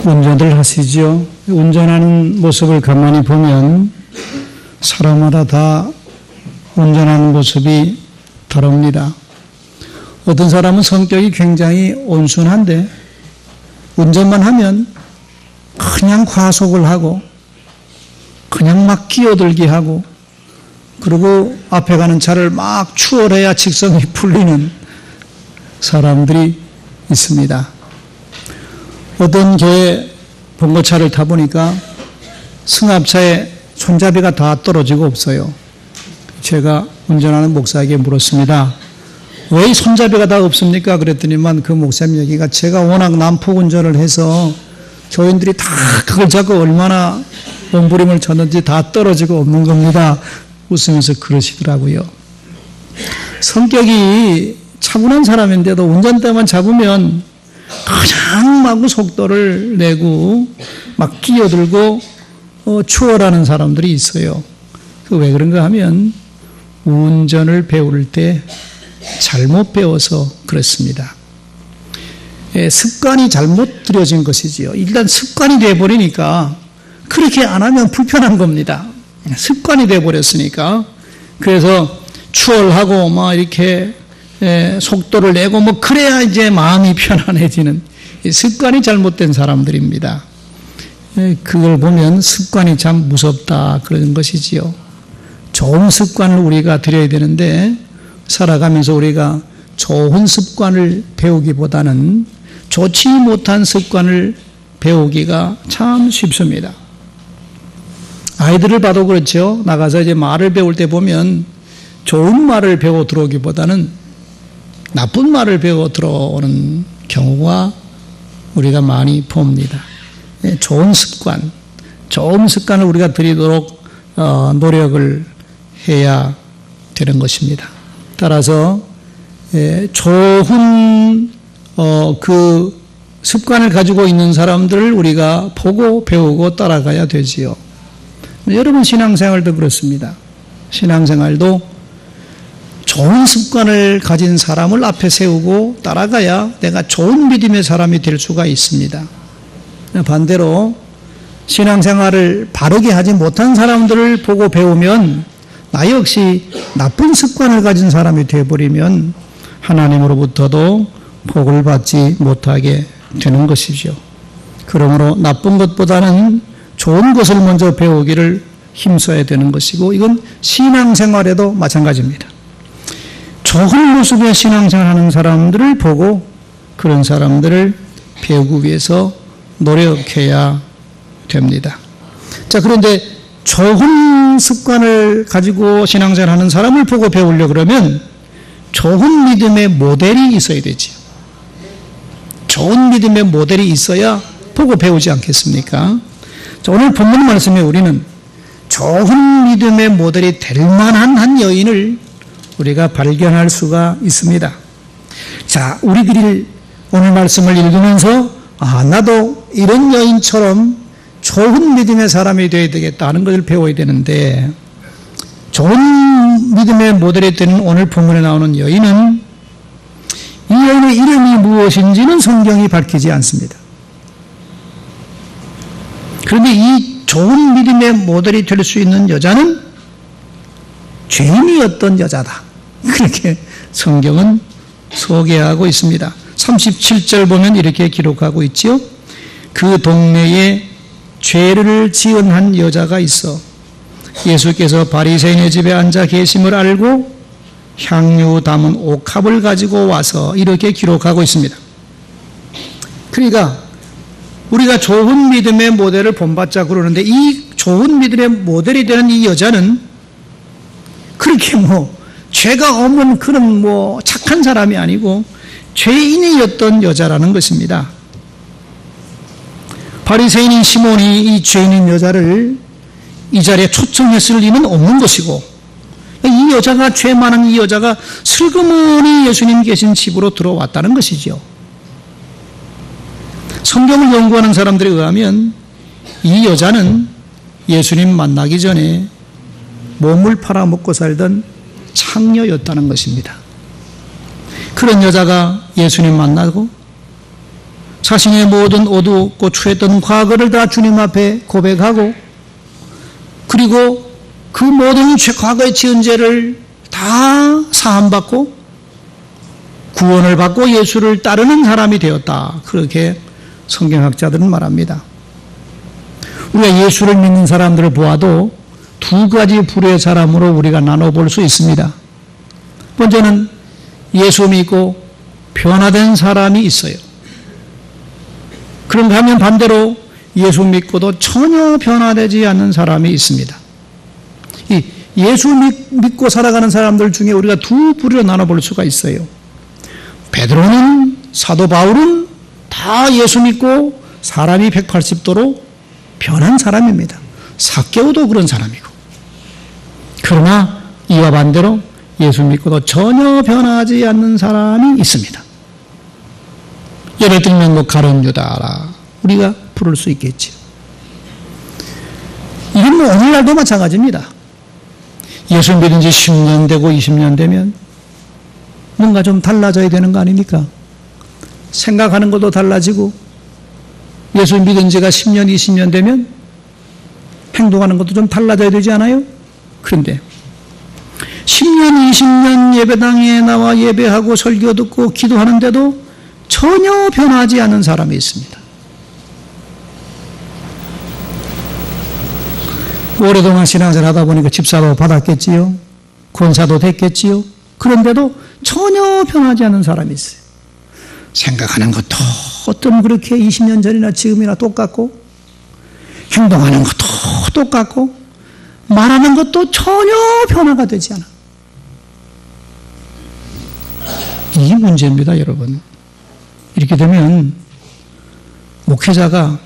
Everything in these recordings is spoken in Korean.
운전을 하시죠. 운전하는 모습을 가만히 보면 사람마다 다 운전하는 모습이 다릅니다. 어떤 사람은 성격이 굉장히 온순한데 운전만 하면 그냥 과속을 하고 그냥 막 끼어들게 하고 그리고 앞에 가는 차를 막 추월해야 직선이 풀리는 사람들이 있습니다. 어떤 교회 봉고차를 타보니까 승합차에 손잡이가 다 떨어지고 없어요. 제가 운전하는 목사에게 물었습니다. 왜 손잡이가 다 없습니까? 그랬더니만 그 목사님 얘기가 제가 워낙 난폭 운전을 해서 교인들이 다 그걸 잡고 얼마나 몸부림을 쳤는지 다 떨어지고 없는 겁니다. 웃으면서 그러시더라고요. 성격이 차분한 사람인데도 운전대만 잡으면 그냥 막 속도를 내고 막 끼어들고 추월하는 사람들이 있어요. 왜 그런가 하면 운전을 배울 때 잘못 배워서 그렇습니다. 습관이 잘못 들여진 것이지요. 일단 습관이 되어버리니까 그렇게 안 하면 불편한 겁니다. 습관이 되어버렸으니까. 그래서 추월하고 막 이렇게 속도를 내고 뭐 그래야 이제 마음이 편안해지는 습관이 잘못된 사람들입니다. 그걸 보면 습관이 참 무섭다 그런 것이지요. 좋은 습관을 우리가 들여야 되는데 살아가면서 우리가 좋은 습관을 배우기보다는 좋지 못한 습관을 배우기가 참 쉽습니다. 아이들을 봐도 그렇죠. 나가서 이제 말을 배울 때 보면 좋은 말을 배워 들어오기보다는 나쁜 말을 배워 들어오는 경우가 우리가 많이 봅니다. 좋은 습관을 우리가 들이도록 노력을 해야 되는 것입니다. 따라서 좋은 그 습관을 가지고 있는 사람들을 우리가 보고 배우고 따라가야 되지요. 여러분 신앙생활도 그렇습니다. 신앙생활도 좋은 습관을 가진 사람을 앞에 세우고 따라가야 내가 좋은 믿음의 사람이 될 수가 있습니다. 반대로 신앙생활을 바르게 하지 못한 사람들을 보고 배우면 나 역시 나쁜 습관을 가진 사람이 되어버리면 하나님으로부터도 복을 받지 못하게 되는 것이죠. 그러므로 나쁜 것보다는 좋은 것을 먼저 배우기를 힘써야 되는 것이고 이건 신앙생활에도 마찬가지입니다. 좋은 모습의 신앙생활하는 사람들을 보고 그런 사람들을 배우기 위해서 노력해야 됩니다. 자, 그런데 좋은 습관을 가지고 신앙생활하는 사람을 보고 배우려고 그러면 좋은 믿음의 모델이 있어야 되지요. 좋은 믿음의 모델이 있어야 보고 배우지 않겠습니까? 자, 오늘 본문 말씀에 우리는 좋은 믿음의 모델이 될 만한 한 여인을 우리가 발견할 수가 있습니다. 자, 우리들이 오늘 말씀을 읽으면서 나도 이런 여인처럼 좋은 믿음의 사람이 되어야 되겠다 하는 것을 배워야 되는데 좋은 믿음의 모델이 되는 오늘 본문에 나오는 여인은 이 여인의 이름이 무엇인지는 성경이 밝히지 않습니다. 그런데 이 좋은 믿음의 모델이 될 수 있는 여자는 죄인이었던 여자다. 그렇게 성경은 소개하고 있습니다. 37절 보면 이렇게 기록하고 있지요. 그 동네에 죄를 지은 한 여자가 있어 예수께서 바리새인의 집에 앉아 계심을 알고 향유 담은 옥합을 가지고 와서 이렇게 기록하고 있습니다. 그러니까 우리가 좋은 믿음의 모델을 본받자 그러는데 이 좋은 믿음의 모델이 되는 이 여자는 그렇게 죄가 없는 그런 착한 사람이 아니고 죄인이었던 여자라는 것입니다. 바리새인인 시몬이 이 죄인인 여자를 이 자리에 초청했을 리는 없는 것이고 이 여자가 죄 많은 이 여자가 슬그머니 예수님 계신 집으로 들어왔다는 것이죠. 성경을 연구하는 사람들에 의하면 이 여자는 예수님 만나기 전에 몸을 팔아먹고 살던 창녀였다는 것입니다. 그런 여자가 예수님 만나고 자신의 모든 어두웠고 추했던 과거를 다 주님 앞에 고백하고, 그리고 그 모든 과거에 지은 죄를 다 사함받고 구원을 받고 예수를 따르는 사람이 되었다. 그렇게 성경학자들은 말합니다. 우리가 예수를 믿는 사람들을 보아도 두 가지 부류의 사람으로 우리가 나눠볼 수 있습니다. 먼저는 예수 믿고 변화된 사람이 있어요. 그런가 하면 반대로 예수 믿고도 전혀 변화되지 않는 사람이 있습니다. 이 예수 믿고 살아가는 사람들 중에 우리가 두 부류로 나눠볼 수가 있어요. 베드로는, 사도 바울은 다 예수 믿고 사람이 180도로 변한 사람입니다. 삭개오도 그런 사람이고. 그러나 이와 반대로 예수 믿고도 전혀 변하지 않는 사람이 있습니다. 예를 들면 가룟 유다라 우리가 부를 수 있겠죠. 이건 오늘날도 마찬가지입니다. 예수 믿은 지 10년 되고 20년 되면 뭔가 좀 달라져야 되는 거 아닙니까? 생각하는 것도 달라지고, 예수 믿은 지가 10년, 20년 되면 행동하는 것도 좀 달라져야 되지 않아요? 그런데 10년, 20년 예배당에 나와 예배하고 설교 듣고 기도하는데도 전혀 변하지 않은 사람이 있습니다. 오랫동안 신앙생활 하다 보니까 집사도 받았겠지요. 권사도 됐겠지요. 그런데도 전혀 변하지 않는 사람이 있어요. 생각하는 것도 어떤 그렇게 20년 전이나 지금이나 똑같고, 행동하는 것도 똑같고, 말하는 것도 전혀 변화가 되지 않아. 이게 문제입니다, 여러분. 이렇게 되면 목회자가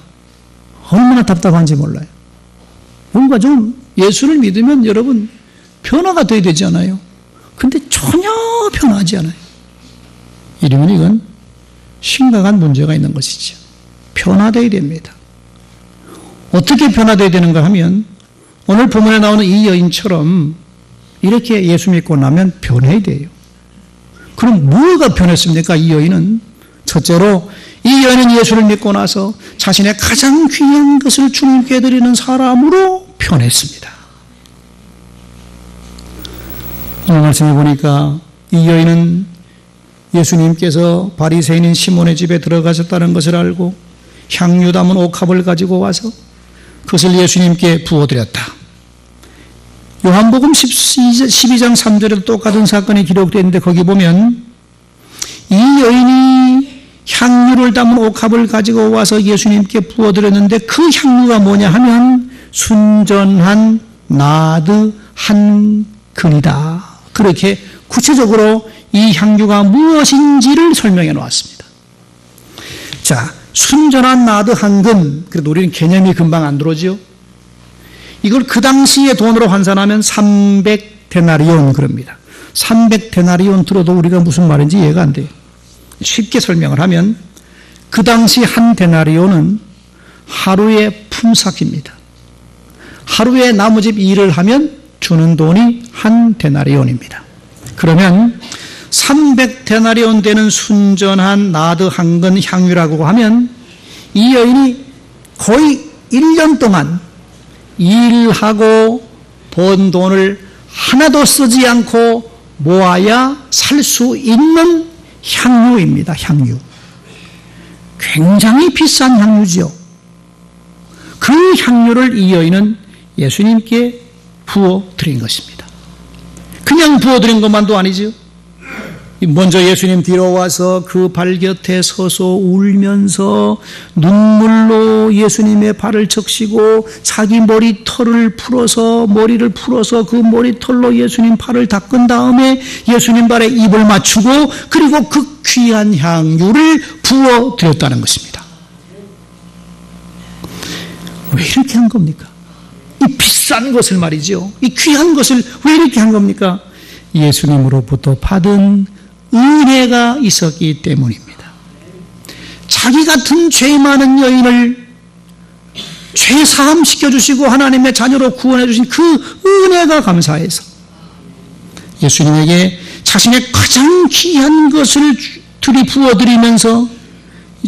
얼마나 답답한지 몰라요. 뭔가 좀 예수를 믿으면 여러분 변화가 돼야 되지 않아요? 근데 전혀 변하지 않아요. 이러면 이건 심각한 문제가 있는 것이죠. 변화되어야 됩니다. 어떻게 변화되어야 되는가 하면 오늘 본문에 나오는 이 여인처럼 이렇게 예수 믿고 나면 변해야 돼요. 그럼 뭐가 변했습니까? 이 여인은 첫째로 이 여인은 예수를 믿고 나서 자신의 가장 귀한 것을 주님께 드리는 사람으로 변했습니다. 오늘 말씀해 보니까 이 여인은 예수님께서 바리새인인 시몬의 집에 들어가셨다는 것을 알고 향유 담은 옥합을 가지고 와서 그것을 예수님께 부어드렸다. 요한복음 12장 3절에도 똑같은 사건이 기록되어 있는데 거기 보면 이 여인이 향유를 담은 옥합을 가지고 와서 예수님께 부어드렸는데 그 향유가 뭐냐 하면 순전한 나드 한 근이다. 그렇게 구체적으로 이 향유가 무엇인지를 설명해 놓았습니다. 자, 순전한 나드 한 근, 그래도 우리는 개념이 금방 안 들어오죠. 이걸 그 당시의 돈으로 환산하면 300데나리온 그럽니다. 300데나리온 들어도 우리가 무슨 말인지 이해가 안 돼요. 쉽게 설명을 하면 그 당시 한 데나리온은 하루의 품삯입니다. 하루에 나무집 일을 하면 주는 돈이 한 데나리온입니다. 그러면 300데나리온 되는 순전한 나드 한 근 향유라고 하면 이 여인이 거의 1년 동안 일하고 번 돈을 하나도 쓰지 않고 모아야 살 수 있는 향유입니다. 향유. 굉장히 비싼 향유죠. 그 향유를 이 여인은 예수님께 부어드린 것입니다. 그냥 부어드린 것만도 아니죠. 먼저 예수님 뒤로 와서 그 발 곁에 서서 울면서 눈물로 예수님의 발을 적시고 자기 머리털을 풀어서 머리를 풀어서 그 머리털로 예수님 발을 닦은 다음에 예수님 발에 입을 맞추고 그리고 그 귀한 향유를 부어드렸다는 것입니다. 왜 이렇게 한 겁니까? 이 비싼 것을 말이죠. 이 귀한 것을 왜 이렇게 한 겁니까? 예수님으로부터 받은 은혜가 있었기 때문입니다. 자기 같은 죄 많은 여인을 죄 사함 시켜주시고 하나님의 자녀로 구원해 주신 그 은혜가 감사해서 예수님에게 자신의 가장 귀한 것을 들이부어드리면서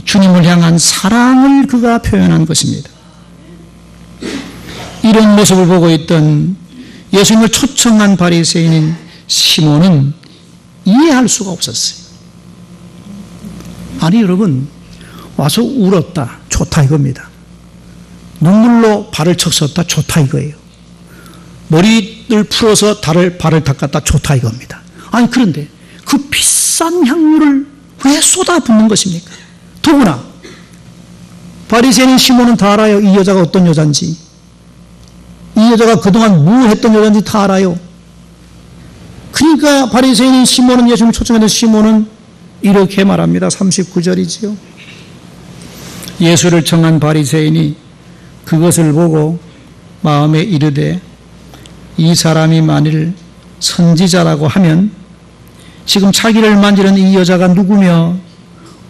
주님을 향한 사랑을 그가 표현한 것입니다. 이런 모습을 보고 있던 예수님을 초청한 바리새인인 시몬은 이해할 수가 없었어요. 아니 여러분, 와서 울었다, 좋다 이겁니다. 눈물로 발을 쳤었다, 좋다 이거예요. 머리를 풀어서 발을 닦았다, 좋다 이겁니다. 아니 그런데 그 비싼 향유를 왜 쏟아붓는 것입니까? 더구나 바리새인 시몬은 다 알아요. 이 여자가 어떤 여잔지, 이 여자가 그동안 뭐 했던 여잔지 다 알아요. 그러니까 바리새인 시몬은, 예수님을 초청했던 시몬은 이렇게 말합니다. 39절이지요. 예수를 청한 바리새인이 그것을 보고 마음에 이르되 이 사람이 만일 선지자라고 하면 지금 자기를 만지는 이 여자가 누구며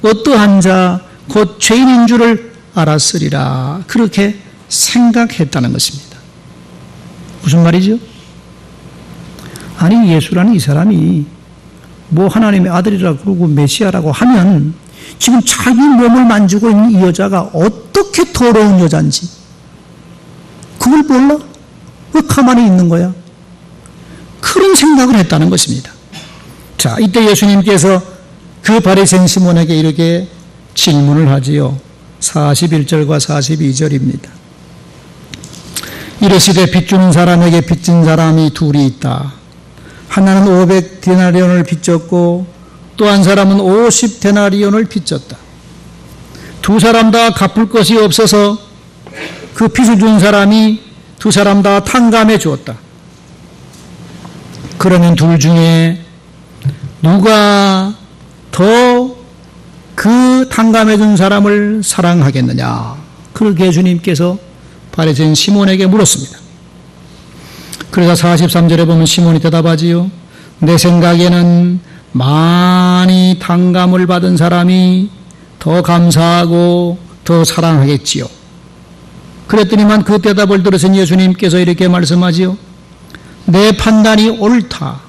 어떠한 자 곧 죄인인 줄을 알았으리라. 그렇게 생각했다는 것입니다. 무슨 말이죠? 아니 예수라는 이 사람이 뭐 하나님의 아들이라고 그러고 메시아라고 하면 지금 자기 몸을 만지고 있는 이 여자가 어떻게 더러운 여잔지 그걸 몰라? 왜 가만히 있는 거야? 그런 생각을 했다는 것입니다. 자, 이때 예수님께서 그 바리새인 시몬에게 이렇게 질문을 하지요. 41절과 42절입니다. 이르시되 빚주는 사람에게 빚진 사람이 둘이 있다. 하나는 500데나리온을 빚졌고 또 한 사람은 50데나리온을 빚졌다. 두 사람 다 갚을 것이 없어서 그 빚을 준 사람이 두 사람 다 탕감해 주었다. 그러면 둘 중에 누가 더 그 탕감해 준 사람을 사랑하겠느냐? 그렇게 주님께서 바리새인 시몬에게 물었습니다. 그래서 43절에 보면 시몬이 대답하지요. 내 생각에는 많이 탕감을 받은 사람이 더 감사하고 더 사랑하겠지요. 그랬더니만 그 대답을 들으신 예수님께서 이렇게 말씀하지요. 내 판단이 옳다.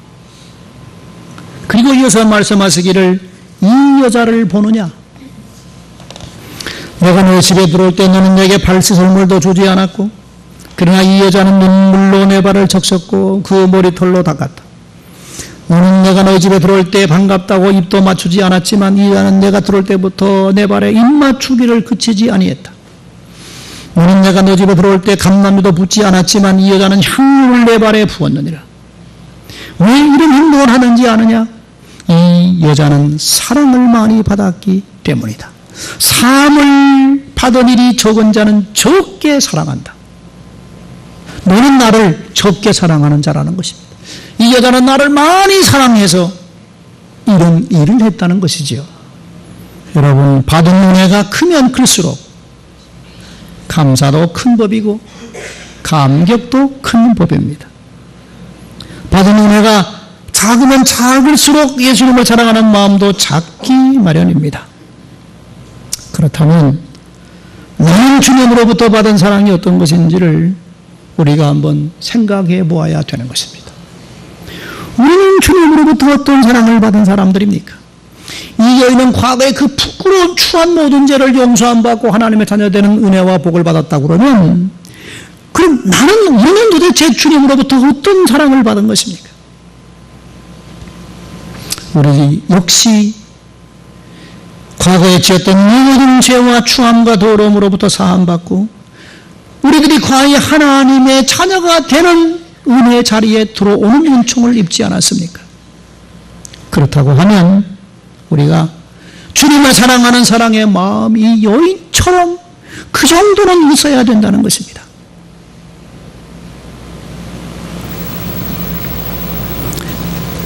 그리고 이어서 말씀하시기를 이 여자를 보느냐? 내가 너희 집에 들어올 때 너는 내게 발 씻을 물도 주지 않았고 그러나 이 여자는 눈물로 내 발을 적셨고 그 머리털로 닦았다. 너는 내가 너희 집에 들어올 때 반갑다고 입도 맞추지 않았지만 이 여자는 내가 들어올 때부터 내 발에 입 맞추기를 그치지 아니했다. 너는 내가 너 집에 들어올 때 감람유도 붓지 않았지만 이 여자는 향유를 내 발에 부었느니라. 왜 이런 행동을 하는지 아느냐? 이 여자는 사랑을 많이 받았기 때문이다. 사함을 받은 일이 적은 자는 적게 사랑한다. 너는 나를 적게 사랑하는 자라는 것입니다. 이 여자는 나를 많이 사랑해서 이런 일을 했다는 것이지요. 여러분, 받은 은혜가 크면 클수록 감사도 큰 법이고 감격도 큰 법입니다. 받은 은혜가 작으면 작을수록 예수님을 사랑하는 마음도 작기 마련입니다. 그렇다면 나는 주님으로부터 받은 사랑이 어떤 것인지를 우리가 한번 생각해 보아야 되는 것입니다. 우리는 주님으로부터 어떤 사랑을 받은 사람들입니까? 이 여인은 과거에 그 부끄러운 추한 모든 죄를 용서함 받고 하나님의 자녀되는 은혜와 복을 받았다고 그러면 그럼 우리는 도대체 주님으로부터 어떤 사랑을 받은 것입니까? 우리 역시 과거에 지었던 모든 죄와 추함과 더러움으로부터 사함받고 우리들이 과연 하나님의 자녀가 되는 은혜 자리에 들어오는 은총을 입지 않았습니까? 그렇다고 하면 우리가 주님을 사랑하는 사랑의 마음이 여인처럼 그 정도는 있어야 된다는 것입니다.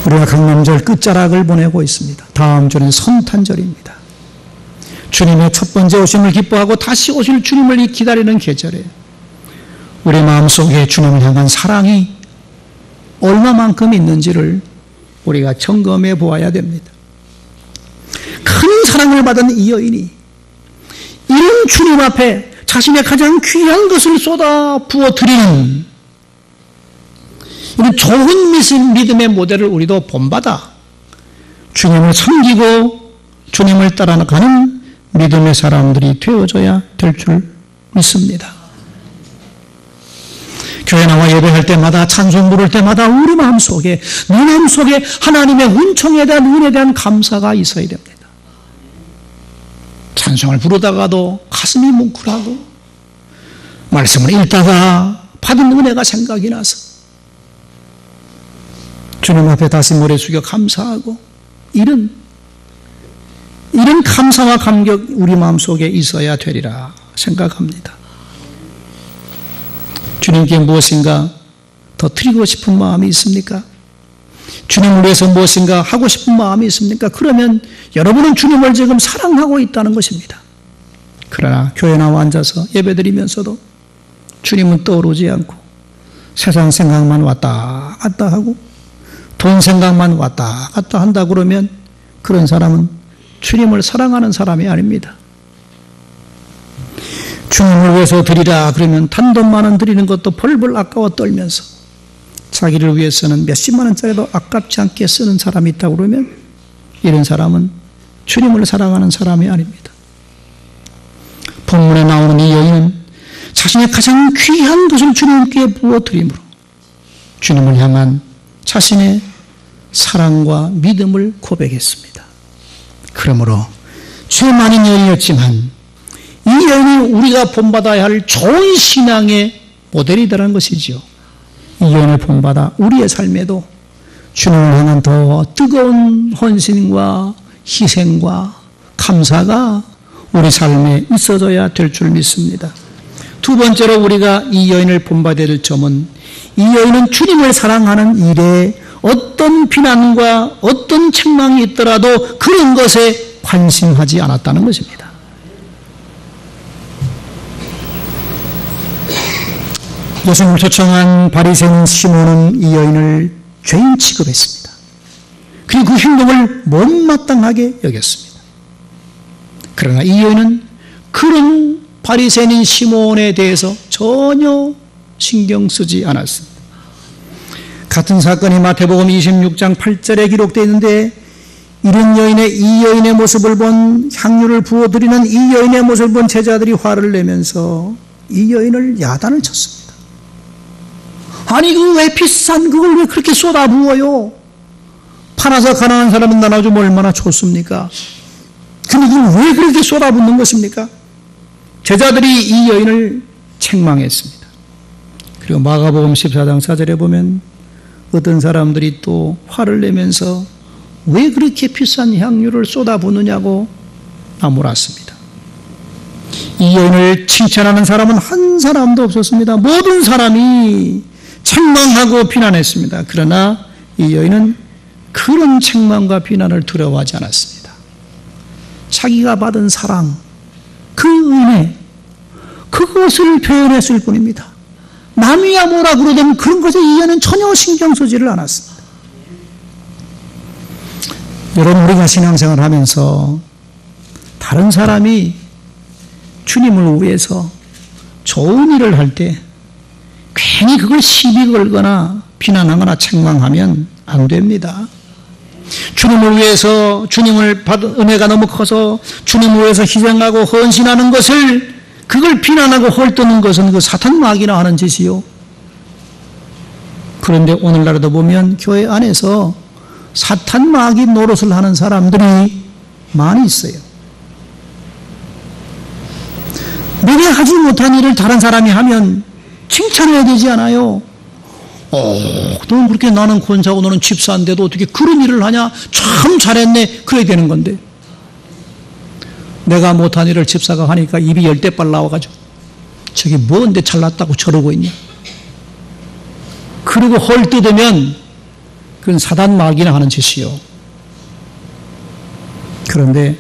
우리가 강남절 끝자락을 보내고 있습니다. 다음 주는 성탄절입니다. 주님의 첫 번째 오심을 기뻐하고 다시 오실 주님을 기다리는 계절에 우리 마음속에 주님을 향한 사랑이 얼마만큼 있는지를 우리가 점검해 보아야 됩니다. 큰 사랑을 받은 이 여인이 이런 주님 앞에 자신의 가장 귀한 것을 쏟아 부어드리는 이런 좋은 믿음의 모델을 우리도 본받아 주님을 섬기고 주님을 따라가는 믿음의 사람들이 되어줘야 될 줄 믿습니다. 교회 나와 예배할 때마다 찬송 부를 때마다 우리 마음속에 내 마음속에 하나님의 은총에 대한 은혜에 대한 감사가 있어야 됩니다. 찬송을 부르다가도 가슴이 뭉클하고 말씀을 읽다가 받은 은혜가 생각이 나서 주님 앞에 다시 머리 숙여 감사하고 이런 감사와 감격 우리 마음속에 있어야 되리라 생각합니다. 주님께 무엇인가 더 드리고 싶은 마음이 있습니까? 주님을 위해서 무엇인가 하고 싶은 마음이 있습니까? 그러면 여러분은 주님을 지금 사랑하고 있다는 것입니다. 그러나 교회 나와 앉아서 예배드리면서도 주님은 떠오르지 않고 세상 생각만 왔다 갔다 하고 돈 생각만 왔다 갔다 한다 그러면 그런 사람은 주님을 사랑하는 사람이 아닙니다. 주님을 위해서 드리라 그러면 단돈만 원 드리는 것도 벌벌 아까워 떨면서 자기를 위해서는 몇십만 원짜리도 아깝지 않게 쓰는 사람이 있다고 그러면 이런 사람은 주님을 사랑하는 사람이 아닙니다. 본문에 나오는 이 여인은 자신의 가장 귀한 것을 주님께 부어드림으로 주님을 향한 자신의 사랑과 믿음을 고백했습니다. 그러므로 죄 많은 여인이었지만 이 여인이 우리가 본받아야 할 좋은 신앙의 모델이라는 것이지요. 이 여인을 본받아 우리의 삶에도 주님을 향한 더 뜨거운 헌신과 희생과 감사가 우리 삶에 있어져야 될 줄 믿습니다. 두 번째로 우리가 이 여인을 본받아야 될 점은 이 여인은 주님을 사랑하는 일에 어떤 비난과 어떤 책망이 있더라도 그런 것에 관심하지 않았다는 것입니다. 예수님을 초청한 바리새인 시몬은 이 여인을 죄인 취급했습니다. 그리고 그 행동을 못마땅하게 여겼습니다. 그러나 이 여인은 그런 바리새인인 시몬에 대해서 전혀 신경 쓰지 않았습니다. 같은 사건이 마태복음 26장 8절에 기록되어 있는데 이런 이 여인의 모습을 본 향유를 부어드리는 이 여인의 모습을 본 제자들이 화를 내면서 이 여인을 야단을 쳤습니다. 아니 그 왜 비싼 그걸 왜 그렇게 쏟아부어요? 팔아서 가난한 사람은 나눠주면 얼마나 좋습니까? 근데 그걸 왜 그렇게 쏟아붓는 것입니까? 제자들이 이 여인을 책망했습니다. 그리고 마가복음 14장 4절에 보면 어떤 사람들이 또 화를 내면서 왜 그렇게 비싼 향유를 쏟아붓느냐고 나무랐습니다. 이 여인을 칭찬하는 사람은 한 사람도 없었습니다. 모든 사람이 책망하고 비난했습니다. 그러나 이 여인은 그런 책망과 비난을 두려워하지 않았습니다. 자기가 받은 사랑, 그 은혜, 그것을 표현했을 뿐입니다. 남이야 뭐라 그러든 그런 것에 이 여인은 전혀 신경 쓰지를 않았습니다. 여러분, 우리가 신앙생활을 하면서 다른 사람이 주님을 위해서 좋은 일을 할 때 괜히 그걸 시비 걸거나 비난하거나 책망하면 안 됩니다. 주님을 위해서 주님을 받은 은혜가 너무 커서 주님을 위해서 희생하고 헌신하는 것을 그걸 비난하고 헐뜯는 것은 그 사탄 마귀나 하는 짓이요. 그런데 오늘날에도 보면 교회 안에서 사탄 마귀 노릇을 하는 사람들이 많이 있어요. 내가 하지 못한 일을 다른 사람이 하면 칭찬해야 되지 않아요? 너 그렇게 나는 권사고 너는 집사인데도 어떻게 그런 일을 하냐? 참 잘했네. 그래야 되는 건데. 내가 못한 일을 집사가 하니까 입이 열대발 나와가지고 저기 뭔데 잘났다고 저러고 있냐? 그리고 헐 뜯으면 그건 사단 마귀나 하는 짓이요. 그런데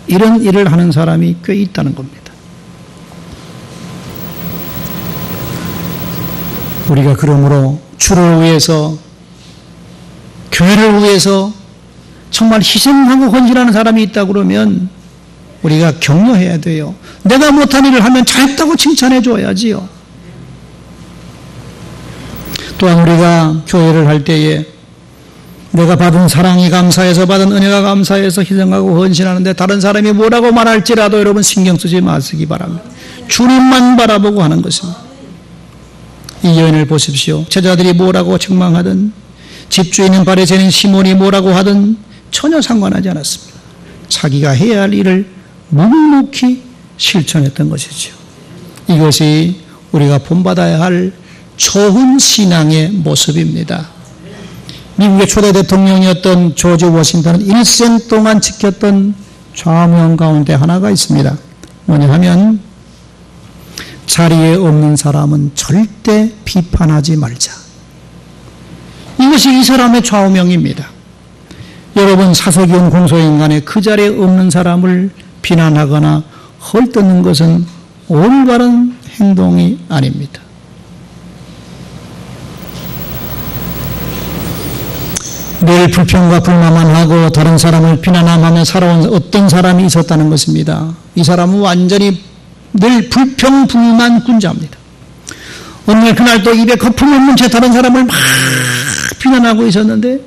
이런 일을 하는 사람이 꽤 있다는 겁니다. 우리가 그러므로 주를 위해서, 교회를 위해서 정말 희생하고 헌신하는 사람이 있다 그러면 우리가 격려해야 돼요. 내가 못한 일을 하면 잘했다고 칭찬해 줘야지요. 또한 우리가 교회를 할 때에 내가 받은 사랑이 감사해서, 받은 은혜가 감사해서 희생하고 헌신하는데 다른 사람이 뭐라고 말할지라도 여러분 신경 쓰지 마시기 바랍니다. 주님만 바라보고 하는 것입니다. 이 여인을 보십시오. 제자들이 뭐라고 책망하든, 집주인인 바리새인 시몬이 뭐라고 하든 전혀 상관하지 않았습니다. 자기가 해야 할 일을 묵묵히 실천했던 것이죠. 이것이 우리가 본받아야 할 좋은 신앙의 모습입니다. 미국의 초대 대통령이었던 조지 워싱턴은 일생 동안 지켰던 좌우명 가운데 하나가 있습니다. 뭐냐 하면, 자리에 없는 사람은 절대 비판하지 말자. 이것이 이 사람의 좌우명입니다. 여러분, 사석이온 공소인간에 그 자리에 없는 사람을 비난하거나 헐뜯는 것은 올바른 행동이 아닙니다. 늘 불평과 불만만 하고 다른 사람을 비난하며 살아온 어떤 사람이 있었다는 것입니다. 이 사람은 완전히 늘 불평, 불만 군자입니다. 어느 날 그날 또 입에 거품 없는 채 다른 사람을 막 비난하고 있었는데,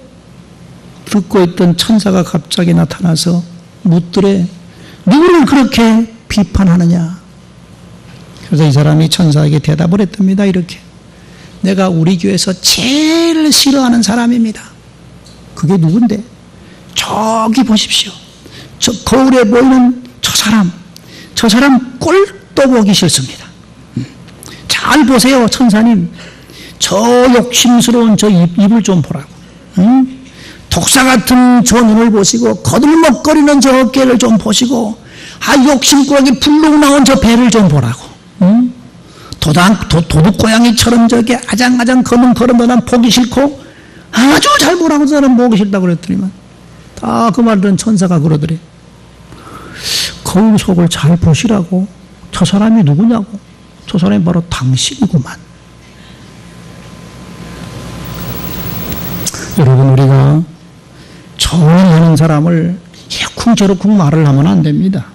듣고 있던 천사가 갑자기 나타나서 묻더래. 누구를 그렇게 비판하느냐? 그래서 이 사람이 천사에게 대답을 했답니다. 이렇게. 내가 우리 교회에서 제일 싫어하는 사람입니다. 그게 누군데? 저기 보십시오. 저 거울에 보이는 저 사람 꼴도 보기 싫습니다. 잘 보세요, 천사님. 저 욕심스러운 저 입을 좀 보라고. 독사 같은 저 눈을 보시고, 거들먹거리는 저 어깨를 좀 보시고, 욕심꾸러기 불룩 나온 저 배를 좀 보라고. 도둑고양이처럼 저게 아장아장 걷는 걸음도 난 보기 싫고, 아주 잘 보라고 저는 보기 싫다고 그랬더니만, 다 그 말 들은 천사가 그러더래. 거울 속을 잘 보시라고. 저 사람이 누구냐고. 저 사람이 바로 당신이구만. 여러분, 우리가 좋아하는 사람을 해쿵저쿵 말을 하면 안 됩니다.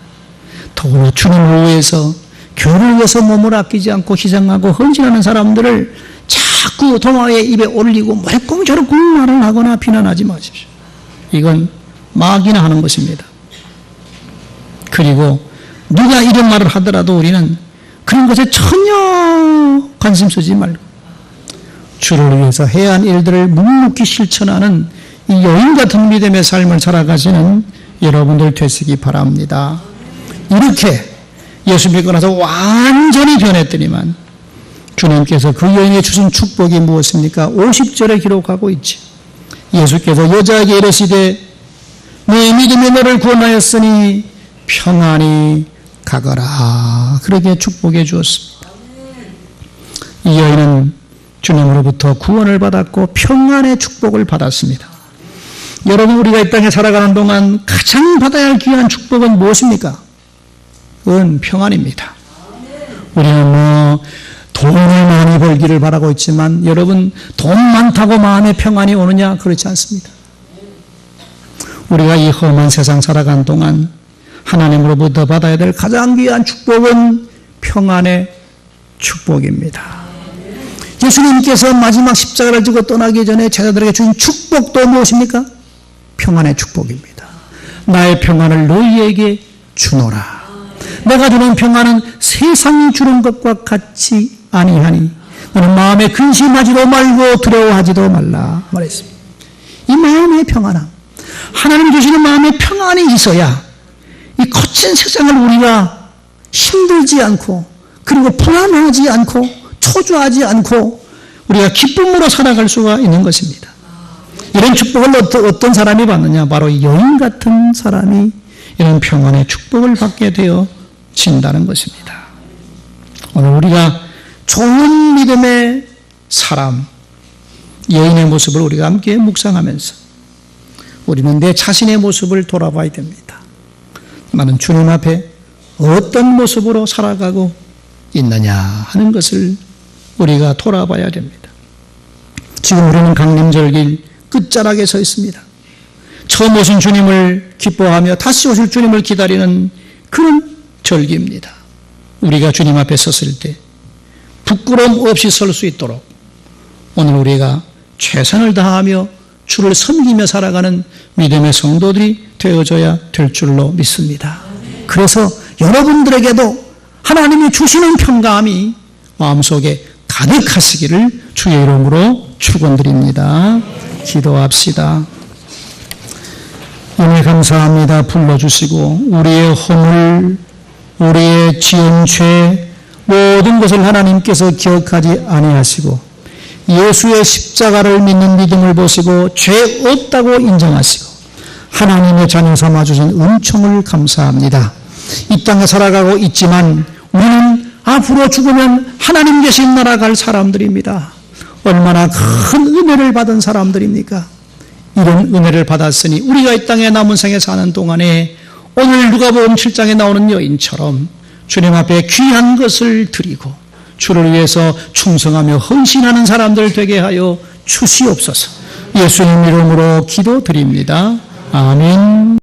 더구나 주님을 위해서, 교회를 위해서 몸을 아끼지 않고 희생하고 헌신하는 사람들을 자꾸 동화의 입에 올리고 해쿵저쿵 말을 하거나 비난하지 마십시오. 이건 막이나 하는 것입니다. 그리고 누가 이런 말을 하더라도 우리는 그런 것에 전혀 관심 쓰지 말고 주를 위해서 해야 할 일들을 묵묵히 실천하는 이 여인 같은 믿음의 삶을 살아가시는 여러분들 되시기 바랍니다. 이렇게 예수 믿고 나서 완전히 변했더니만 주님께서 그 여인에 주신 축복이 무엇입니까? 50절에 기록하고 있지. 예수께서 여자에게 이르시되 네 믿음이 너를 구원하였으니 평안히 가거라. 그렇게 축복해 주었습니다. 이 여인은 주님으로부터 구원을 받았고 평안의 축복을 받았습니다. 여러분, 우리가 이 땅에 살아가는 동안 가장 받아야 할 귀한 축복은 무엇입니까? 그건 평안입니다. 우리는 돈을 많이 벌기를 바라고 있지만 여러분, 돈 많다고 마음에 평안이 오느냐? 그렇지 않습니다. 우리가 이 험한 세상 살아가는 동안 하나님으로부터 받아야 될 가장 귀한 축복은 평안의 축복입니다. 예수님께서 마지막 십자가를 지고 떠나기 전에 제자들에게 주신 축복도 무엇입니까? 평안의 축복입니다. 나의 평안을 너희에게 주노라. 내가 주는 평안은 세상이 주는 것과 같지 아니하니 너는 마음에 근심하지도 말고 두려워하지도 말라 말했습니다. 이 마음의 평안함, 하나님 주시는 마음의 평안이 있어야 이 거친 세상을 우리가 힘들지 않고 그리고 불안하지 않고 초조하지 않고 우리가 기쁨으로 살아갈 수가 있는 것입니다. 이런 축복을 어떤 사람이 받느냐? 바로 여인 같은 사람이 이런 평안의 축복을 받게 되어진다는 것입니다. 오늘 우리가 좋은 믿음의 사람, 여인의 모습을 우리가 함께 묵상하면서 우리는 내 자신의 모습을 돌아봐야 됩니다. 나는 주님 앞에 어떤 모습으로 살아가고 있느냐 하는 것을 우리가 돌아봐야 됩니다. 지금 우리는 강림절길 끝자락에 서 있습니다. 처음 오신 주님을 기뻐하며 다시 오실 주님을 기다리는 그런 절기입니다. 우리가 주님 앞에 섰을 때 부끄러움 없이 설 수 있도록 오늘 우리가 최선을 다하며 주를 섬기며 살아가는 믿음의 성도들이 되어져야 될 줄로 믿습니다. 그래서 여러분들에게도 하나님이 주시는 평강함이 마음속에 가득하시기를 주의 이름으로 축원드립니다. 기도합시다. 오늘 감사합니다. 불러주시고 우리의 허물, 우리의 지은 죄 모든 것을 하나님께서 기억하지 아니하시고 예수의 십자가를 믿는 믿음을 보시고 죄 없다고 인정하시고 하나님의 자녀 삼아주신 은총을 감사합니다. 이 땅에 살아가고 있지만 우리는 앞으로 죽으면 하나님 계신 나라 갈 사람들입니다. 얼마나 큰 은혜를 받은 사람들입니까? 이런 은혜를 받았으니 우리가 이 땅에 남은 생에 사는 동안에 오늘 누가복음 7장에 나오는 여인처럼 주님 앞에 귀한 것을 드리고 주를 위해서 충성하며 헌신하는 사람들 되게 하여 주시옵소서. 예수님 이름으로 기도드립니다. 아멘.